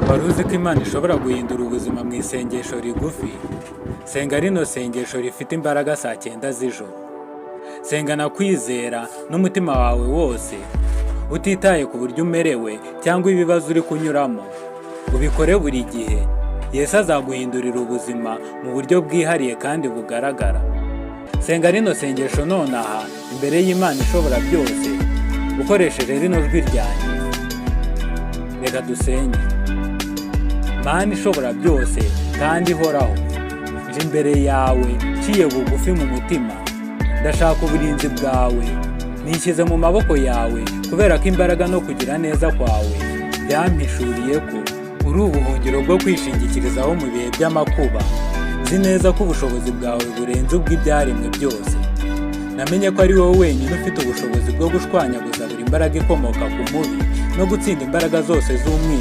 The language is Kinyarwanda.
Wari uzi ko Imana ishobora guhindura ubuzima mu isengesho rigufi? Senga rino sengesho rifite imbaraga saa 9 z'ijoro. Senga na kwizera n'umutima wawe wose, utitaye ku buryo umerewe cyangwa ibibazo uri kunyuramo. Ubikore buri gihe. Yesu azaguhindurira ubuzima mu buryo bwihariye kandi bugaragara. Senga rino sengesho nonaha imbere y'Imana ishobora byose, ukoresheje rino jwi ryanjye. Reka dusenge. Mana ishobora byose kandi ihoraho, nje imbere yawe nciye bugufi mu mutima. Ndashaka uburinzi bwawe, nishyize mu maboko yawe kubera ko imbaraga no kugira neza kwawe byampishuriye ko uri ubuhungiro bwo kwishingikirizaho mu bihe by'amakuba. Nzi neza ko ubushobozi bwawe burenze ubw'ibyaremwe byose. Namenye ko ari wowe wenyine ufite ubushobozi bwo gushwanyaguza buri mbaraga ikomoka ku mubi no gutsinda imbaraga zose z'umwijima.